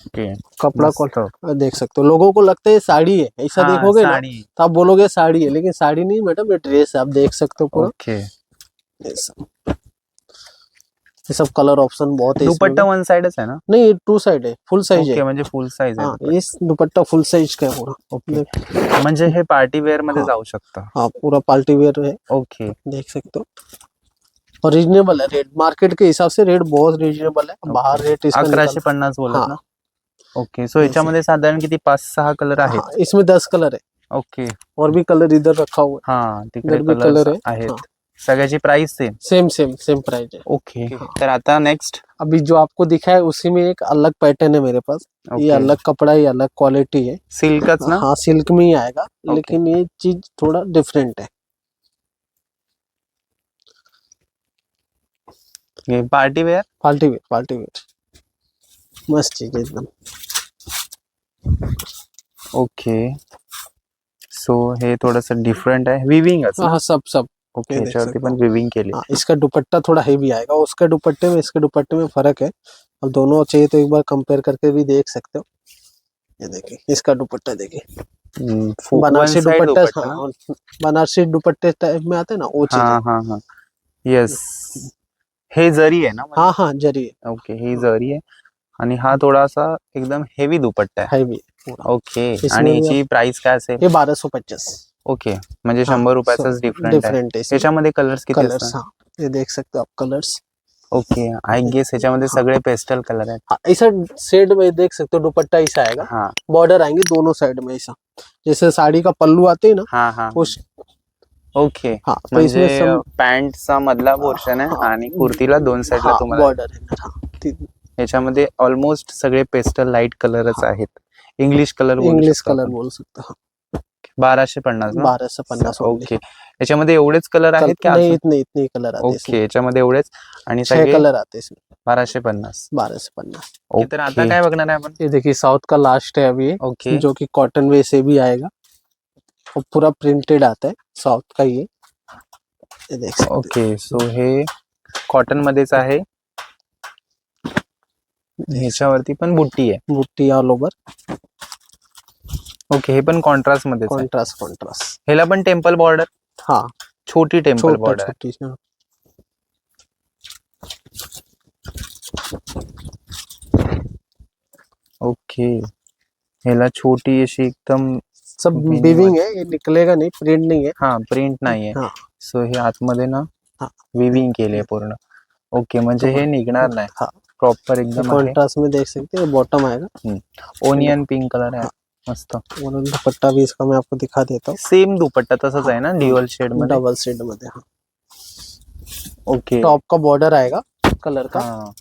Speaker 1: ओके,
Speaker 2: कपड़ा को
Speaker 1: मस्त.
Speaker 2: देख सकते हो. लोगों को लगता है ये साड़ी है, ऐसा
Speaker 1: हाँ,
Speaker 2: देखोगे ना
Speaker 1: साड़ी.
Speaker 2: तो आप बोलोगे साड़ी है, लेकिन साड़ी नहीं मैडम, ये ड्रेस है. आप देख सकते हो पूरा.
Speaker 1: ओके,
Speaker 2: ये सब कलर ऑप्शन बहुत है इसमें
Speaker 1: दुपट्टा
Speaker 2: भी.
Speaker 1: वन साइडच आहे ना?
Speaker 2: नहीं, ये 2 साइड है, फुल साइज
Speaker 1: ओके,
Speaker 2: है.
Speaker 1: म्हणजे फुल साइज आहे
Speaker 2: हाँ,
Speaker 1: दुपट्टा.
Speaker 2: ये दुपट्टा फुल साइज का है पूरा.
Speaker 1: ओके, म्हणजे हे पार्टी वेअर मध्ये
Speaker 2: हाँ.
Speaker 1: जाऊ शकतं.
Speaker 2: हाँ, पूरा पार्टी वेयर है,
Speaker 1: ओके,
Speaker 2: देख सकते हो. और रीजनेबल है रेट, मार्केट के हिसाब से रेट बहुत रीजनेबल है. बाहर रेट इसका
Speaker 1: 1150 बोलत
Speaker 2: हाँ.
Speaker 1: ना? ओके, सो याच्यामध्ये साधारण किती 5-6 कलर आहेत?
Speaker 2: हाँ, इसमें 10 कलर है.
Speaker 1: ओके,
Speaker 2: और भी कलर इधर रखा हुआ
Speaker 1: हा, तिकडे
Speaker 2: इधर भी
Speaker 1: कलर
Speaker 2: कलर है.
Speaker 1: आहेत.
Speaker 2: हाँ.
Speaker 1: सगळ्याची प्राइस सेम?
Speaker 2: सेम प्राइस है.
Speaker 1: ओके, तर आता नेक्स्ट.
Speaker 2: अभी जो आपको दिखा है उसी में एक अलग पैटर्न है मेरे पास. ये अलग कपड़ा, ये अलग क्वालिटी है.
Speaker 1: सिल्कच ना?
Speaker 2: हाँ, सिल्क में ही आएगा, लेकिन ये चीज थोड़ा डिफरेंट है.
Speaker 1: ये पार्टी वेअर.
Speaker 2: पार्टी वेयर मस्त चीज है एकदम.
Speaker 1: ओके, सो हे थोडस डिफरंट आहे. विविंगच ना?
Speaker 2: हाँ, सब.
Speaker 1: ओके,
Speaker 2: ये देख
Speaker 1: याच्यावरती
Speaker 2: सकते
Speaker 1: पण
Speaker 2: हो.
Speaker 1: विविंग केली.
Speaker 2: हाँ, इसका दुपट्टा थोड़ा हेवी आएगा, उसके दुपट्टे में इसके दुपट्टे में फर्क है. अब दोनों चाहिए तो एक बार कंपेयर करके भी देख सकते हो. ये देखिए, इसका दुपट्टा देखिए, बनारसी दुपट्टा. हाँ, बनारसी दुपट्टे टाइप में आते हैं ना, वो चीज है.
Speaker 1: हाँ, येस. हे जरी आहे ना?
Speaker 2: हाँ, जरी है,
Speaker 1: ओके, हे जरी आहे आणि हा थोडासा एकदम हेवी दुपट्टा आहे.
Speaker 2: हेवी पूरा.
Speaker 1: ओके,
Speaker 2: इसमें
Speaker 1: आणि
Speaker 2: भी
Speaker 1: याची प्राइस काय असेल?
Speaker 2: ये 1250.
Speaker 1: ओके, म्हणजे
Speaker 2: हाँ,
Speaker 1: 100 रुपयाचाच डिफरंट आहे.
Speaker 2: डिफरेंट है इसमें.
Speaker 1: याच्यामध्ये कलर्स किती
Speaker 2: कलर्स,
Speaker 1: असतात?
Speaker 2: हाँ, ये देख सकते हो आप कलर्स.
Speaker 1: ओके, आय गेस याच्यामध्ये
Speaker 2: हाँ.
Speaker 1: सगळे पेस्टल कलर आहेत.
Speaker 2: हाँ, ऐसा शेड में देख सकते हो, दुपट्टा ऐसा आएगा,
Speaker 1: हाँ
Speaker 2: बॉर्डर आएंगे दोनों साइड में ऐसा, जैसे साड़ी का पल्लू आते हैं ना,
Speaker 1: हाँ हाँ.
Speaker 2: उस
Speaker 1: ओके,
Speaker 2: हाँ तो
Speaker 1: म्हणजे
Speaker 2: इसमें
Speaker 1: पॅन्टचा मधला पोर्शन आहे
Speaker 2: हाँ,
Speaker 1: आणि कुर्तीला दोन साइडला
Speaker 2: हाँ
Speaker 1: तुम्हाला
Speaker 2: बॉर्डर है हाँ
Speaker 1: याच्यामध्ये ऑलमोस्ट सगळे पेस्टल लाईट कलरच
Speaker 2: हाँ,
Speaker 1: आहेत. इंग्लिश कलर बोलू
Speaker 2: इंग्लिश
Speaker 1: शकतो
Speaker 2: कलर
Speaker 1: आपण.
Speaker 2: बोल सकते हैं
Speaker 1: 1250 ना?
Speaker 2: 1250 ओनली
Speaker 1: ओके, याच्यामध्ये एवढेच कलर आहेत की
Speaker 2: नहीं
Speaker 1: अजून?
Speaker 2: इतने कलर आते हैं
Speaker 1: ओके, याच्यामध्ये एवढेच आणि
Speaker 2: 6
Speaker 1: सगळे
Speaker 2: कलर आते हैं इसमें
Speaker 1: 1250.
Speaker 2: 1250
Speaker 1: ओके, तर आता काय बघणार आहे आपण?
Speaker 2: ये देखिए साउथ का लास्ट है अभी ये,
Speaker 1: ओके,
Speaker 2: जो कि कॉटन वे से भी आएगा और पूरा प्रिंटेड आता है साउथ का ये देख सकते
Speaker 1: ओके. सो हे कॉटन मध्येच आहे. ह्याच्यावरती पण बुट्टी आहे.
Speaker 2: हैं बुट्टी ऑल ओवर
Speaker 1: ओके, हे पण कॉन्ट्रास्ट मध्येच आहे.
Speaker 2: कॉन्ट्रास्ट
Speaker 1: ह्याला पण टेम्पल बॉर्डर,
Speaker 2: हाँ
Speaker 1: छोटी टेम्पल
Speaker 2: छोटा
Speaker 1: बॉर्डर आहे.
Speaker 2: छोटी सी, हाँ।
Speaker 1: ओके, ह्याला छोटी अशी एकदम
Speaker 2: सब
Speaker 1: Minimal.
Speaker 2: विविंग है, ये निकलेगा नहीं, प्रिंट नहीं है
Speaker 1: हा प्रिंट नाहीये.
Speaker 2: हाँ
Speaker 1: सो हे आतमध्ये ना
Speaker 2: हाँ
Speaker 1: विविंग केली आहे पूर्ण. ओके, म्हणजे हे निघणार नाही.
Speaker 2: हाँ
Speaker 1: प्रॉपर एकदम आहे.
Speaker 2: कॉन्ट्रास्ट में देख सकते हैं बॉटम आएगा
Speaker 1: ओनियन पिंक कलर आहे. मस्त.
Speaker 2: और दुपट्टा भी इसका मैं आपको दिखा देता हूँ
Speaker 1: सेम दुपट्टा तसंच आहे ना, ड्युअल शेड मध्ये.
Speaker 2: डबल शेड मध्ये हाँ।
Speaker 1: ओके,
Speaker 2: टॉप का बॉर्डर आएगा कलर का
Speaker 1: हा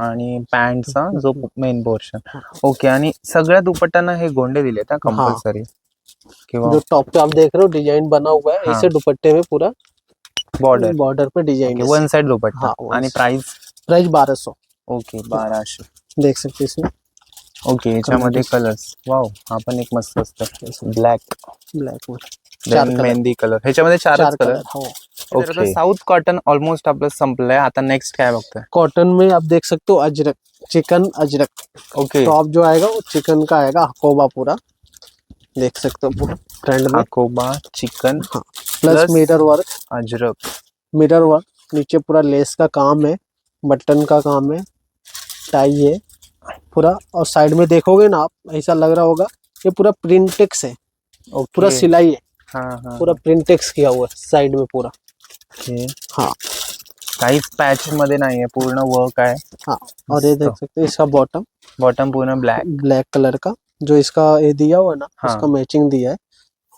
Speaker 1: आणि पॅन्टचा जो मेन पोर्शन. ओके, आणि सगळ्या दुपट्ट्यांना हे गोंडे दिले का कंपल्सरी किंवा
Speaker 2: जो टॉप पे आप देख रहे हो डिजाइन बना हुआ है,
Speaker 1: हाँ।
Speaker 2: इसे दुपट्टे में पूरा
Speaker 1: बॉर्डर
Speaker 2: बॉर्डर पे डिजाइन
Speaker 1: वन साइड दुपट्टा
Speaker 2: हाँ, one
Speaker 1: आणि
Speaker 2: side.
Speaker 1: प्राइस?
Speaker 2: Price 1200
Speaker 1: okay, 1200.
Speaker 2: देख सकते हैं इसमें
Speaker 1: ओके, याच्यामध्ये कलर्स. वाव, हा पण एक मस्त असतं. ब्लॅक,
Speaker 2: ब्लैक में चार
Speaker 1: देन
Speaker 2: कलर
Speaker 1: मेहंदी कलर. ह्याच्यामध्ये
Speaker 2: चार
Speaker 1: चारच कलर.
Speaker 2: कलर हो।
Speaker 1: ओके, साऊथ कॉटन ऑलमोस्ट आपलं संपलंय. आता नेक्स्ट काय बघतोय?
Speaker 2: कॉटन में आप देख सकते हो Ajrak, chicken Ajrak.
Speaker 1: Okay,
Speaker 2: top जो आएगा वो चिकन का आएगा, हकोबा पूरा देख सकते हो पूरा फ्रंट में
Speaker 1: अकोबा चिकन
Speaker 2: हाँ, प्लस मिरर वर्क,
Speaker 1: अजरक.
Speaker 2: नीचे पूरा लेस का काम है, बटन का काम है, टाई है पूरा। और साइड में देखोगे ना आप, ऐसा लग रहा होगा ये पूरा प्रिंटेक्स है,
Speaker 1: ओके,
Speaker 2: पूरा सिलाई है,
Speaker 1: हाँ हाँ.
Speaker 2: पूरा प्रिंटेक्स किया हुआ है साइड में पूरा
Speaker 1: ओके,
Speaker 2: हाँ
Speaker 1: काहीच पॅच मध्ये नाहीये, पूर्ण वर्क आहे.
Speaker 2: हाँ। और ये देख सकते हैं इसका बॉटम
Speaker 1: बॉटम पूर्ण ब्लॅक.
Speaker 2: ब्लैक कलर का, जो इसका ये दिया हुआ है ना
Speaker 1: हाँ।
Speaker 2: उसका मैचिंग दिया है।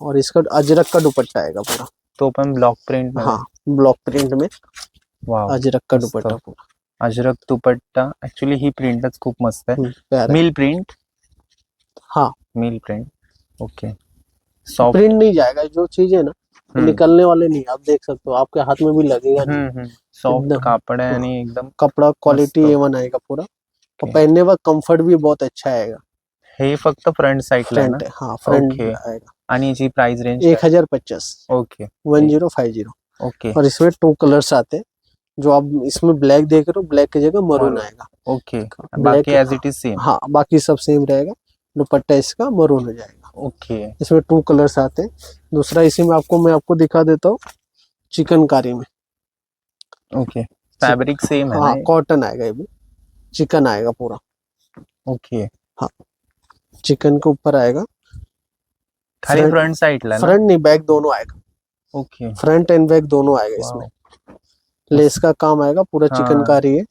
Speaker 2: और इसका अजरक का दुपट्टा आएगा पूरा
Speaker 1: तो पण ब्लॉक प्रिंट मध्ये.
Speaker 2: हाँ, ब्लॉक प्रिंट में
Speaker 1: वाव,
Speaker 2: अजरक का
Speaker 1: मस्त.
Speaker 2: दुपट्टा पूरा
Speaker 1: अजरक दुपट्टा. ऍक्च्युली ही प्रिंटच खूप मस्त आहे.
Speaker 2: प्यारा है।
Speaker 1: Mill print.
Speaker 2: हाँ,
Speaker 1: mill print. Okay, soft.
Speaker 2: Print नहीं जाएगा, जो चीज है ना ये निकलने वाले नहीं, आप देख सकते हो, आपके हाथ में भी लगेगा नहीं।
Speaker 1: सॉफ्ट
Speaker 2: एकदम,
Speaker 1: कापड आहे आणि एकदम
Speaker 2: कपड़ा क्वालिटी
Speaker 1: मस्त.
Speaker 2: A1 आएगा पूरा। और
Speaker 1: Okay.
Speaker 2: पहनने का कंफर्ट भी बहुत अच्छा आएगा।
Speaker 1: हे फक्त फ्रंट साइडला आहे ना?
Speaker 2: फ्रंट हाँ फ्रंट
Speaker 1: Okay.
Speaker 2: आएगा।
Speaker 1: आणि याची प्राइस रेंज?
Speaker 2: 1050
Speaker 1: ओके
Speaker 2: 1050।
Speaker 1: ओके
Speaker 2: और इसमें 2 कलर्स आते हैं, जो आप इसमें ब्लैक देख रहे हो, ब्लैक की जगह मरून
Speaker 1: Maroon.
Speaker 2: आएगा।
Speaker 1: ओके,
Speaker 2: Black-
Speaker 1: बाकी एज इट इज सेम.
Speaker 2: हाँ, बाकी सब सेम रहेगा, दुपट्टा इसका मरून हो जाएगा।
Speaker 1: ओके,
Speaker 2: इसमें 2 कलर्स आते हैं। दूसरा इसी में मैं आपको दिखा देता हूँ, चिकनकारी में।
Speaker 1: ओके, फैब्रिक सेम है ना
Speaker 2: हाँ,
Speaker 1: ये?
Speaker 2: कॉटन आएगा, ये भी चिकन आएगा पूरा।
Speaker 1: ओके,
Speaker 2: चिकन के ऊपर आएगा,
Speaker 1: खाली
Speaker 2: Front-
Speaker 1: फ्रंट साइडला ना?
Speaker 2: फ्रंट नहीं बैक दोनों आएगा,
Speaker 1: ओके,
Speaker 2: फ्रंट एंड बैक दोनों आएगा इसमें। लेस का काम आएगा पूरा,
Speaker 1: हाँ।
Speaker 2: चिकनकारी है,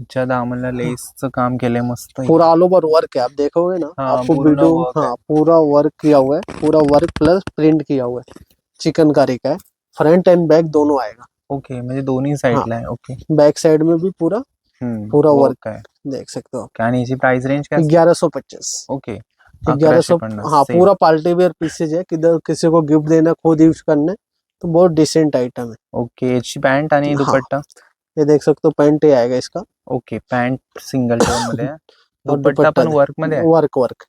Speaker 1: च्या दामनला लेसचं काम केलंय मस्त.
Speaker 2: पूरा ऑल ओवर वर्क है। आप देखोगे ना
Speaker 1: हाँ,
Speaker 2: आपको
Speaker 1: पूर्ण
Speaker 2: वीडियो,
Speaker 1: work है।
Speaker 2: हाँ पूरा वर्क किया हुआ है, पूरा वर्क प्लस प्रिंट किया हुआ है, चिकनकारी का है। फ्रंट एंड बैक दोनों आएगा,
Speaker 1: ओके, म्हणजे दोन्ही साइडला आहे. ओके,
Speaker 2: बैक साइड में भी पूरा पूरा
Speaker 1: वर्क आहे.
Speaker 2: देख सकते हो।
Speaker 1: आणि याची प्राइस रेंज काय?
Speaker 2: 1150।
Speaker 1: ओके,
Speaker 2: 1150 हाँ, पूरा पार्टी वेयर पीसेज है, किधर किसी को गिफ्ट देना, खुद यूज करना है, तो बहुत डिसेंट आइटम है।
Speaker 1: ओके, याची पॅन्ट आणि
Speaker 2: हाँ.
Speaker 1: दुपट्टा?
Speaker 2: ये देख सकते हो, पैंट ही आएगा इसका,
Speaker 1: ओके, पॅन्ट सिंगल टोन मध्ये आहे.
Speaker 2: और
Speaker 1: दुपट्टा पण
Speaker 2: दे-
Speaker 1: वर्क मध्ये आहे.
Speaker 2: वर्क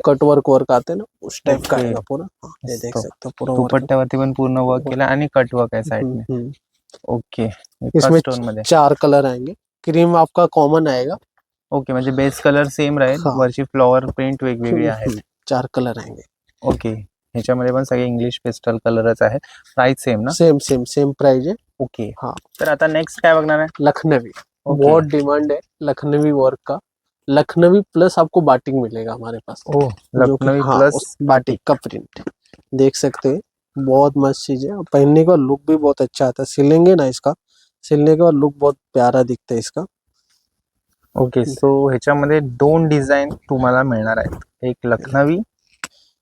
Speaker 2: कट वर्क आते हैं ना, उस टाइप का
Speaker 1: Okay.
Speaker 2: आएगा पूरा। हाँ, ये देख
Speaker 1: मस्त.
Speaker 2: सकते हो पूरा work।
Speaker 1: दुपट्ट्यावरती पण पूर्ण वर्क केलं आणि कट वर्क आहे साइड में.
Speaker 2: हम्म।
Speaker 1: ओके,
Speaker 2: इसमें
Speaker 1: स्टोन मध्ये.
Speaker 2: 4 कलर आएंगे, क्रीम आपका कॉमन आएगा।
Speaker 1: ओके, म्हणजे बेस कलर सेम राहील,
Speaker 2: हाँ.
Speaker 1: वरची फ्लॉवर प्रिंट वेगवेगळी आहे.
Speaker 2: 4 कलर आएंगे,
Speaker 1: ओके, ह्याच्यामध्ये पण सगळे इंग्लिश पेस्टल कलरच आहे. प्राइस सेम ना?
Speaker 2: सेम प्राइस है।
Speaker 1: ओके,
Speaker 2: हाँ.
Speaker 1: तर आता नेक्स्ट काय बघणार आहे?
Speaker 2: लखनवी,
Speaker 1: Okay.
Speaker 2: बहुत डिमांड है लखनवी वर्क का। लखनवी प्लस आपको बाटिक मिलेगा हमारे पास,
Speaker 1: ओह,
Speaker 2: जो कि
Speaker 1: लखनवी
Speaker 2: हाँ,
Speaker 1: प्लस
Speaker 2: उस बाटिक का प्रिंट देख सकते हैं, बहुत मस्त चीज है। और पहनने का लुक भी बहुत अच्छा आता है, सिलेंगे ना इसका, सिलने के बाद लुक बहुत प्यारा दिखता है इसका।
Speaker 1: ओके, सो ह्याच्यामध्ये 2 डिझाइन तुम्हाला मिळणार आहेत. एक लखनवी,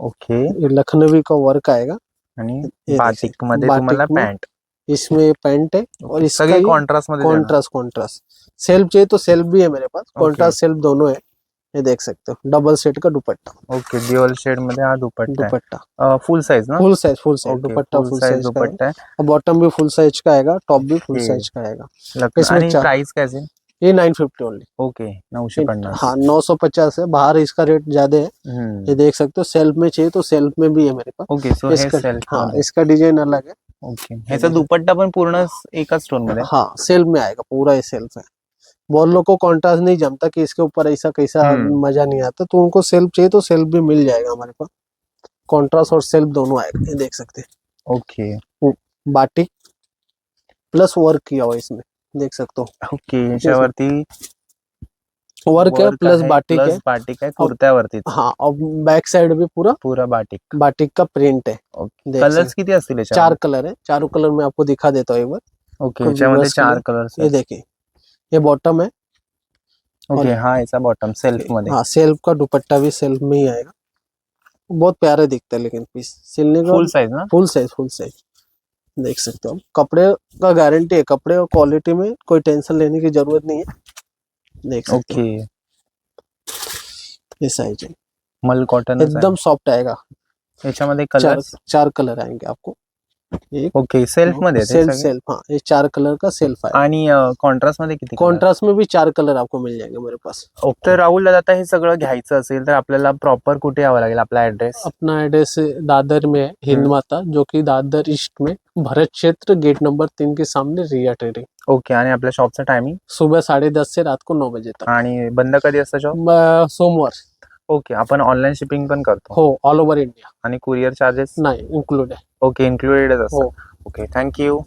Speaker 1: ओके,
Speaker 2: ये लखनवी का वर्क आएगा,
Speaker 1: आणि
Speaker 2: ये देखिए,
Speaker 1: बाटिक मध्ये
Speaker 2: बाटिक
Speaker 1: तुम्हाला
Speaker 2: में
Speaker 1: पॅन्ट
Speaker 2: इसमें पैंट है और इसका
Speaker 1: सगळी
Speaker 2: ये
Speaker 1: कॉन्ट्रास्ट मध्ये देणार.
Speaker 2: कॉन्ट्रास्ट सेल्फ चाहिए तो सेल्फ भी है मेरे पास, कॉन्ट्रास्ट सेल्फ दोनों है। ये देख सकते हो डबल सेट का दुपट्टा,
Speaker 1: ओके ड्युअल शेड मध्ये हा दुपट्टा
Speaker 2: दुपट्टा
Speaker 1: आहे फुल साइज ना.
Speaker 2: फुल साइज
Speaker 1: ओके
Speaker 2: दुपट्टा
Speaker 1: फुल
Speaker 2: फुल
Speaker 1: साइज
Speaker 2: साइज का है,
Speaker 1: दुपट्टा आहे.
Speaker 2: और बॉटम भी फुल साइज का आएगा, टॉप भी फुल
Speaker 1: ओके.
Speaker 2: साइज का आएगा।
Speaker 1: लखनऊ
Speaker 2: इसमें
Speaker 1: आणि
Speaker 2: चार-
Speaker 1: प्राइस काय असेल.
Speaker 2: ये 950 ओनली।
Speaker 1: ओके 950.
Speaker 2: हाँ 950 है, बाहर इसका रेट ज्यादा है। ये देख सकते हो सेल्फ में चाहिए तो सेल्फ में भी है मेरे पास।
Speaker 1: ओके सो हे
Speaker 2: इसका
Speaker 1: सेल्फ
Speaker 2: हाँ इसका डिजाइन अलग है।
Speaker 1: ओके ह्याचा दुपट्टा पण पूर्ण एकाच टोन मध्ये.
Speaker 2: हाँ सेल्फ में आएगा, पूरा ये सेल्फ है। बहुत लोग को कॉन्ट्रास्ट नहीं जमता कि इसके ऊपर ऐसा कैसा मजा नहीं आता, तो उनको सेल्फ चाहिए तो सेल्फ भी मिल जाएगा हमारे पास। कॉन्ट्रास्ट और सेल्फ दोनों आएगा, ये देख सकते हैं।
Speaker 1: ओके
Speaker 2: बाटिक प्लस वर्क किया हुआ इसमें, देख सकते हो
Speaker 1: ओके याच्यावरती
Speaker 2: वर्क है प्लस बाटिक है।
Speaker 1: बाटिक आहे कुर्त्यावरती
Speaker 2: हाँ और बैक साइड भी पूरा
Speaker 1: पुरा बाटिक.
Speaker 2: बाटिक का प्रिंट है।
Speaker 1: ओके
Speaker 2: देख
Speaker 1: कलर्स किती असतील याच्यात.
Speaker 2: 4 कलर है, चारों कलर मैं आपको दिखा देता हूँ एक बार।
Speaker 1: ओके याच्यामध्ये
Speaker 2: viewers के
Speaker 1: 4
Speaker 2: लिए.
Speaker 1: कलर्स.
Speaker 2: ये देखिए ये बॉटम है।
Speaker 1: ओके हा याचा बॉटम सेल्फ मध्ये.
Speaker 2: हाँ सेल्फ का दुपट्टा भी सेल्फ में ही आएगा, बहुत प्यारे दिखता है लेकिन पीस सिलने का
Speaker 1: फुल साइज ना.
Speaker 2: फुल साइज देख सकते हो। कपड़े का गारंटी है, कपड़े और क्वालिटी में कोई टेंशन लेने की जरूरत नहीं है। देख सकते
Speaker 1: ओके
Speaker 2: हो ये साइज है,
Speaker 1: मल कॉटन
Speaker 2: एकदम सॉफ्ट आएगा।
Speaker 1: याच्यामध्ये
Speaker 2: चार
Speaker 1: कलर्स.
Speaker 2: चार कलर आएंगे आपको। एक
Speaker 1: ओके सेल्फ मध्ये आहेत हे
Speaker 2: सेल्फ
Speaker 1: सगळे?
Speaker 2: सेल्फ हाँ ये 4 कलर का सेल्फ है।
Speaker 1: आणि कॉन्ट्रास्ट मध्ये किती color?
Speaker 2: कॉन्ट्रास्ट में भी 4 कलर आपको मिल जाएंगे मेरे पास।
Speaker 1: तर राहुल दादा आता हे सगळं घ्यायचं असेल तर आपल्याला प्रॉपर कुठे यावं लागेल. आपला ऍड्रेस.
Speaker 2: अपना एड्रेस दादर में है, हिंद माता, जो कि दादर ईस्ट में भरत क्षेत्र गेट नंबर 3 के सामने रिया ट्रेडिंग।
Speaker 1: ओके आणि आपल्या शॉपचं टायमिंग
Speaker 2: सुबह 10:30 से रात को 9 बजे तक।
Speaker 1: आणि बंद कधी असतं शॉप.
Speaker 2: सोमवार।
Speaker 1: ओके आपण ऑनलाईन शिपिंग पण करतो.
Speaker 2: हो ऑल ओव्हर इंडिया,
Speaker 1: आणि कुरिअर चार्जेस
Speaker 2: नाही इन्क्लूड आहे।
Speaker 1: ओके इन्क्लुडेडच
Speaker 2: हो
Speaker 1: असतं. Okay thank you.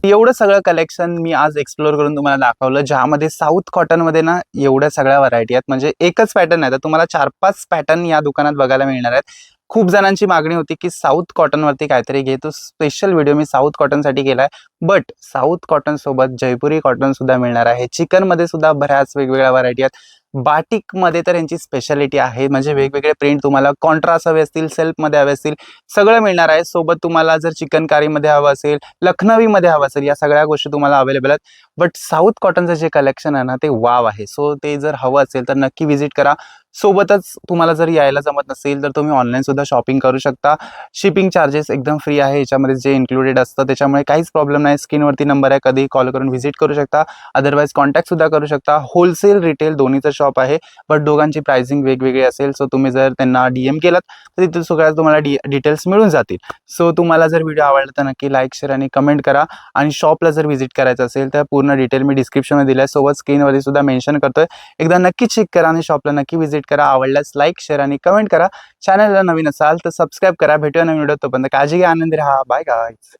Speaker 1: एवढं सगळं कलेक्शन मी आज एक्सप्लोर करून तुम्हाला दाखवलं, ज्यामध्ये साऊथ कॉटन मध्ये ना एवढ्या सगळ्या व्हरायटी आहेत. म्हणजे एकच पॅटर्न आहे तर तुम्हाला 4-5 पॅटर्न या दुकानात बघायला मिळणार आहेत. खूप जणांची मागणी होती की साऊथ कॉटन वरती काहीतरी घे, तो स्पेशल व्हिडिओ मी साऊथ कॉटन साठी केलाय. बट साऊथ कॉटन सोबत जयपुरी कॉटन सुद्धा मिळणार आहे. चिकन मध्ये सुद्धा बऱ्याच वेगवेगळ्या व्हरायटी आहेत. बाटिक मध्ये तर यांची स्पेशालिटी आहे, म्हणजे वेगवेगळे प्रिंट तुम्हाला कॉन्ट्रास्ट हवे असतील, सेल्फ मध्ये हवे असतील, सगळं मिळणार आहे. सोबत तुम्हाला जर चिकनकारी मध्ये हवं असेल, लखनवी मध्ये हवं असेल, या सगळ्या गोष्टी तुम्हाला अवेलेबल आहेत. बट साऊथ कॉटनचं जे कलेक्शन आहे ना ते वाव आहे. सो ते जर हवं असेल तर नक्की व्हिजिट करा. सोबतच तुम्हाला जर यायला जमत नसेल तर तुम्ही ऑनलाईन सुद्धा शॉपिंग करू शकता. शिपिंग चार्जेस एकदम फ्री आहे याच्यामध्ये जे इन्क्लुडेड असतं, त्याच्यामुळे काहीच प्रॉब्लेम नाही. स्क्रीनवरती नंबर आहे, कधी कॉल करून व्हिजिट करू शकता. अदरवाईज कॉन्टॅक्ट सुद्धा करू शकता. होलसेल रिटेल दोन्हीचं शॉप आहे, बट दोघांची प्राइसिंग वेगवेगळी असेल. सो तुम्ही जर त्यांना DM केलात तर तिथे सगळ्या तुम्हाला डिटेल्स मिळून जातील. सो तुम्हाला जर व्हिडिओ आवडला तर नक्की लाईक शेअर आणि कमेंट करा. आणि शॉपला जर व्हिजिट करायचं असेल तर पूर्ण डिटेल मी डिस्क्रिप्शनमध्ये दिलं आहे, सोबत स्क्रीनवरती सुद्धा मेन्शन करतोय. एकदा नक्की चेक करा आणि शॉपला नक्की व्हिजिट करा. आवडल्यास लाईक शेअर आणि कमेंट करा. चॅनलला नवीन असाल तर सबस्क्राईब करा. भेटूया नवीन व्हिडिओ, तोपर्यंत काळजी घ्या, आनंदी राहा. Bye guys.